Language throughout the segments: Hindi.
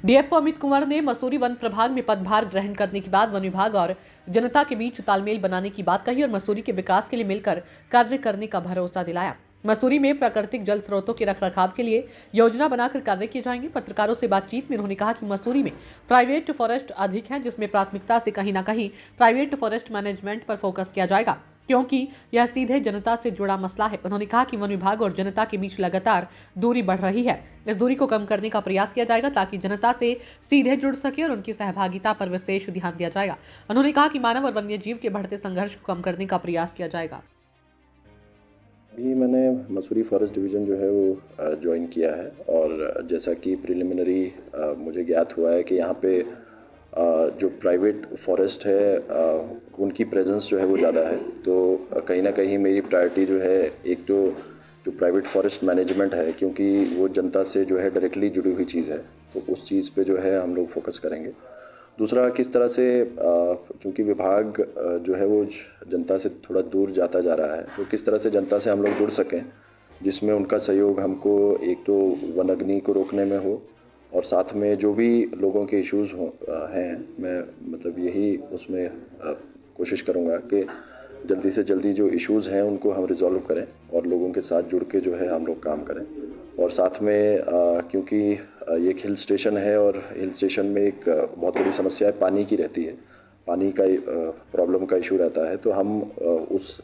डीएफओ अमित कुंवर ने मसूरी वन प्रभाग में पदभार ग्रहण करने के बाद वन विभाग और जनता के बीच तालमेल बनाने की बात कही और मसूरी के विकास के लिए मिलकर कार्य करने का भरोसा दिलाया। मसूरी में प्राकृतिक जल स्रोतों के रखरखाव के लिए योजना बनाकर कार्य किए जाएंगे। पत्रकारों से बातचीत में उन्होंने कहा कि मसूरी में प्राइवेट फॉरेस्ट अधिक हैं, जिसमें प्राथमिकता से कहीं न कहीं प्राइवेट फॉरेस्ट मैनेजमेंट पर फोकस किया जाएगा, क्योंकि यह सीधे जनता से जुड़ा मसला है। उन्होंने कहा कि वन विभाग और जनता के बीच लगातार दूरी बढ़ रही है। इस दूरी को कम करने का प्रयास किया जाएगा ताकि जनता से सीधे जुड़ सके और उनकी सहभागिता पर विशेष ध्यान दिया जाएगा। उन्होंने कहा कि मानव और वन्य जीव के बढ़ते संघर्ष को कम करने का प्रयास किया जाएगा। अभी मैंने मसूरी फॉरेस्ट डिवीज़न जो है वो ज्वाइन किया है और जैसा कि प्रिलिमिनरी मुझे ज्ञात हुआ है कि यहाँ पे जो प्राइवेट फॉरेस्ट है उनकी प्रेजेंस जो है वो ज़्यादा है। तो कहीं ना कहीं मेरी प्रायोरिटी जो है, एक तो जो प्राइवेट फॉरेस्ट मैनेजमेंट है, क्योंकि वो जनता से जो है डायरेक्टली जुड़ी हुई चीज़ है, तो उस चीज़ पे जो है हम लोग फोकस करेंगे। दूसरा, किस तरह से क्योंकि विभाग जो है वो जनता से थोड़ा दूर जाता जा रहा है, तो किस तरह से जनता से हम लोग जुड़ सकें जिसमें उनका सहयोग हमको एक तो वनाग्नि को रोकने में हो और साथ में जो भी लोगों के इश्यूज़ हैं, मैं मतलब यही उसमें कोशिश करूँगा कि जल्दी से जल्दी जो इश्यूज़ हैं उनको हम रिजॉल्व करें और लोगों के साथ जुड़ के जो है हम लोग काम करें। और साथ में क्योंकि ये एक हिल स्टेशन है और हिल स्टेशन में एक बहुत बड़ी समस्या है पानी की रहती है, पानी का प्रॉब्लम का इशू रहता है, तो हम उस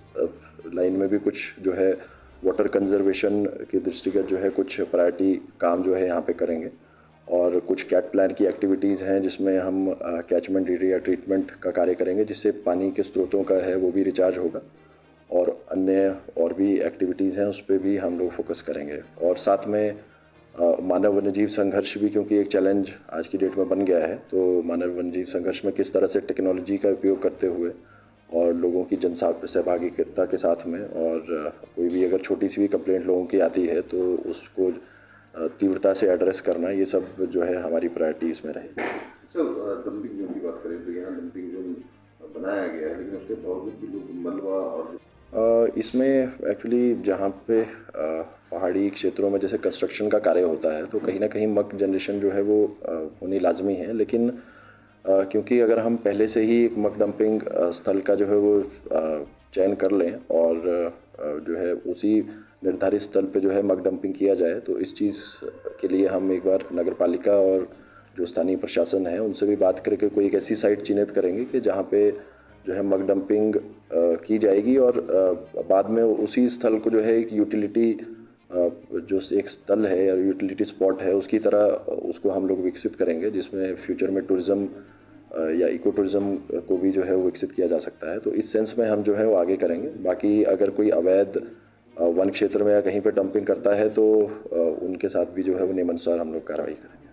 लाइन में भी कुछ जो है वाटर कंजर्वेशन के दृष्टिगत जो है कुछ प्रायोरिटी काम जो है यहाँ पे करेंगे। और कुछ कैट प्लान की एक्टिविटीज़ हैं जिसमें हम कैचमेंट एरिया ट्रीटमेंट का कार्य करेंगे, जिससे पानी के स्रोतों का है वो भी रिचार्ज होगा। और अन्य और भी एक्टिविटीज़ हैं उस पर भी हम लोग फोकस करेंगे। और साथ में मानव वन्यजीव संघर्ष भी, क्योंकि एक चैलेंज आज की डेट में बन गया है, तो मानव वन्यजीव संघर्ष में किस तरह से टेक्नोलॉजी का उपयोग करते हुए और लोगों की जन सहभागिता के साथ में, और कोई भी अगर छोटी सी भी कंप्लेंट लोगों की आती है तो उसको तीव्रता से एड्रेस करना, ये सब जो है हमारी प्रायोरिटी इसमें रहेगी। सर, डंपिंग जोन की बात करें तो यहाँ डंपिंग जोन बनाया गया है, लेकिन उसके बावजूद भी लोग मलबा और इसमें एक्चुअली जहाँ पे पहाड़ी क्षेत्रों में जैसे कंस्ट्रक्शन का कार्य होता है, तो कहीं ना कहीं मक जनरेशन जो है वो होनी लाजमी है। लेकिन क्योंकि अगर हम पहले से ही एक मक डंपिंग स्थल का जो है वो चयन कर लें और जो है उसी निर्धारित स्थल पे जो है मक डंपिंग किया जाए, तो इस चीज़ के लिए हम एक बार नगर पालिका और जो स्थानीय प्रशासन है उनसे भी बात करके कोई एक ऐसी साइट चिन्हित करेंगे कि जहाँ पे जो है मक डंपिंग की जाएगी और बाद में उसी स्थल को जो है एक यूटिलिटी जो एक स्थल है या यूटिलिटी स्पॉट है उसकी तरह उसको हम लोग विकसित करेंगे, जिसमें फ्यूचर में टूरिज़्म या इको टूरिज़्म को भी जो है वो विकसित किया जा सकता है। तो इस सेंस में हम जो है वो आगे करेंगे। बाकी अगर कोई अवैध वन क्षेत्र में या कहीं पे डंपिंग करता है तो उनके साथ भी जो है वो नियमानुसार हम लोग कार्रवाई करेंगे।